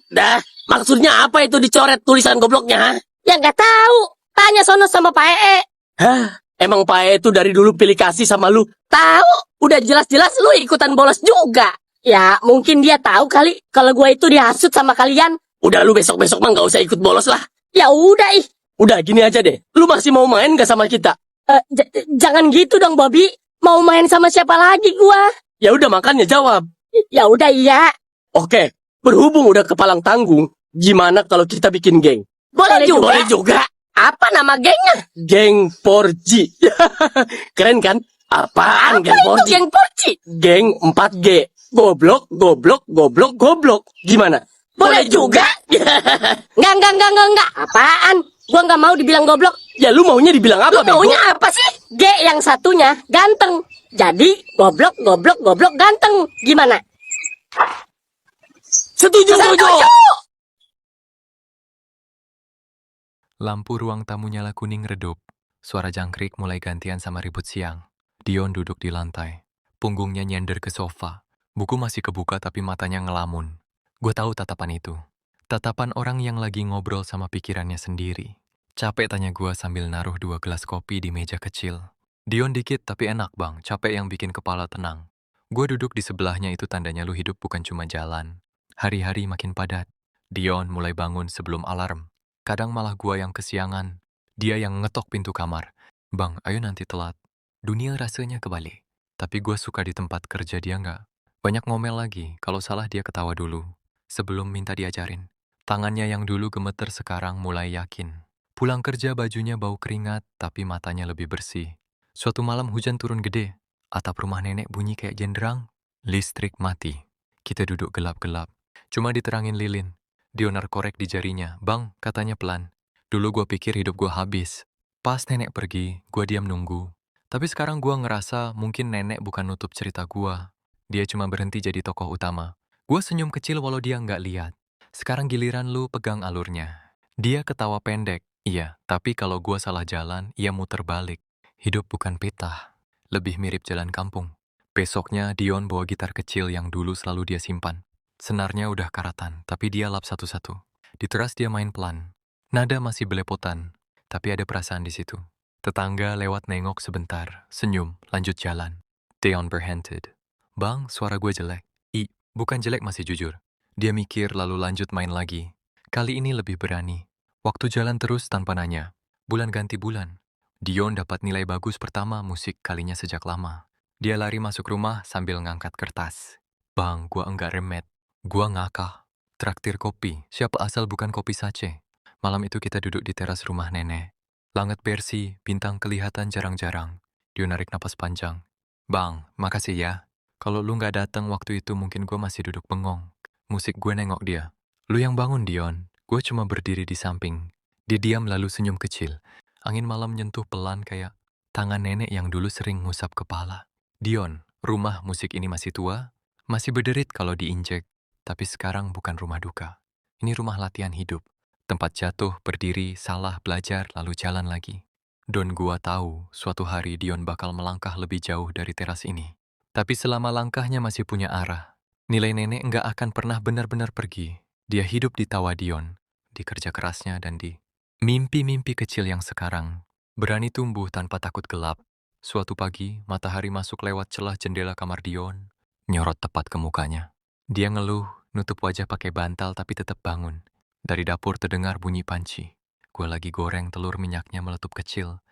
Dah, maksudnya apa itu dicoret tulisan gobloknya, ha? Ya nggak tahu. Tanya sono sama Pak Ee. Hah? Emang Pak E itu dari dulu pilih kasih sama lu? Tahu, udah jelas-jelas lu ikutan bolos juga. Ya, mungkin dia tahu kali kalau gua itu dihasut sama kalian. Udah lu besok-besok mah nggak usah ikut bolos lah. Ya udah ih. Udah gini aja deh, lu masih mau main gak sama kita? Jangan gitu dong, Bobby. Mau main sama siapa lagi gua? Ya udah makanya jawab. Ya udah iya. Oke, berhubung udah kepalang tanggung, gimana kalau kita bikin geng? Boleh juga. Boleh juga. Apa nama gengnya? Geng 4G. Keren kan? Apaan geng 4G? Geng Porci. Geng 4G. Goblok, goblok, goblok, goblok. Gimana? Boleh juga. Enggak. Apaan? Gua nggak mau dibilang goblok. Ya lu maunya dibilang apa, Lu maunya apa sih? G yang satunya ganteng. Jadi goblok, goblok, goblok ganteng. Gimana? Setuju. Lampu ruang tamu nyala kuning redup. Suara jangkrik mulai gantian sama ribut siang. Dion duduk di lantai. Punggungnya nyender ke sofa. Buku masih kebuka tapi matanya ngelamun. Gue tahu tatapan itu. Tatapan orang yang lagi ngobrol sama pikirannya sendiri. Capek tanya gue sambil naruh 2 gelas kopi di meja kecil. Dion dikit tapi enak bang, capek yang bikin kepala tenang. Gue duduk di sebelahnya itu tandanya lu hidup bukan cuma jalan. Hari-hari makin padat. Dion mulai bangun sebelum alarm. Kadang malah gua yang kesiangan. Dia yang ngetok pintu kamar. Bang, ayo nanti telat. Dunia rasanya kebalik. Tapi gua suka di tempat kerja dia nggak. Banyak ngomel lagi, kalau salah dia ketawa dulu. Sebelum minta diajarin. Tangannya yang dulu gemeter sekarang mulai yakin. Pulang kerja bajunya bau keringat, tapi matanya lebih bersih. Suatu malam hujan turun gede. Atap rumah nenek bunyi kayak jenderang. Listrik mati. Kita duduk gelap-gelap. Cuma diterangin lilin. Dionar korek di jarinya. Bang, katanya pelan. Dulu gue pikir hidup gue habis. Pas nenek pergi, gue diam nunggu. Tapi sekarang gue ngerasa mungkin nenek bukan nutup cerita gue. Dia cuma berhenti jadi tokoh utama. Gue senyum kecil walau dia nggak lihat. Sekarang giliran lu pegang alurnya. Dia ketawa pendek. Iya, tapi kalau gue salah jalan, ia muter balik. Hidup bukan peta. Lebih mirip jalan kampung. Besoknya Dion bawa gitar kecil yang dulu selalu dia simpan. Senarnya udah karatan, tapi dia lap satu-satu. Di teras dia main pelan. Nada masih belepotan, tapi ada perasaan di situ. Tetangga lewat nengok sebentar, senyum, lanjut jalan. Dion berhented. Bang, suara gue jelek. Bukan jelek masih jujur. Dia mikir lalu lanjut main lagi. Kali ini lebih berani. Waktu jalan terus tanpa nanya. Bulan ganti bulan. Dion dapat nilai bagus pertama musik kalinya sejak lama. Dia lari masuk rumah sambil ngangkat kertas. Bang, gua enggak remet. Gua ngakak. Traktir kopi, siapa asal bukan kopi sache. Malam itu kita duduk di teras rumah nenek. Langit bersih, bintang kelihatan jarang-jarang. Dia narik napas panjang. Bang, makasih ya. Kalau lu nggak datang waktu itu mungkin gua masih duduk bengong. Musik gue nengok dia. Lu yang bangun, Dion. Gue cuma berdiri di samping. Dia diam lalu senyum kecil. Angin malam nyentuh pelan kayak tangan nenek yang dulu sering ngusap kepala. Dion, rumah musik ini masih tua, masih berderit kalau diinjek. Tapi sekarang bukan rumah duka. Ini rumah latihan hidup. Tempat jatuh, berdiri, salah, belajar, lalu jalan lagi. Don gua tahu, suatu hari Dion bakal melangkah lebih jauh dari teras ini. Tapi selama langkahnya masih punya arah, nilai nenek nggak akan pernah benar-benar pergi. Dia hidup di tawa Dion, di kerja kerasnya dan di mimpi-mimpi kecil yang sekarang berani tumbuh tanpa takut gelap. Suatu pagi, matahari masuk lewat celah jendela kamar Dion, nyorot tepat ke mukanya. Dia ngeluh, nutup wajah pakai bantal tapi tetap bangun. Dari dapur terdengar bunyi panci. Gue lagi goreng telur minyaknya meletup kecil.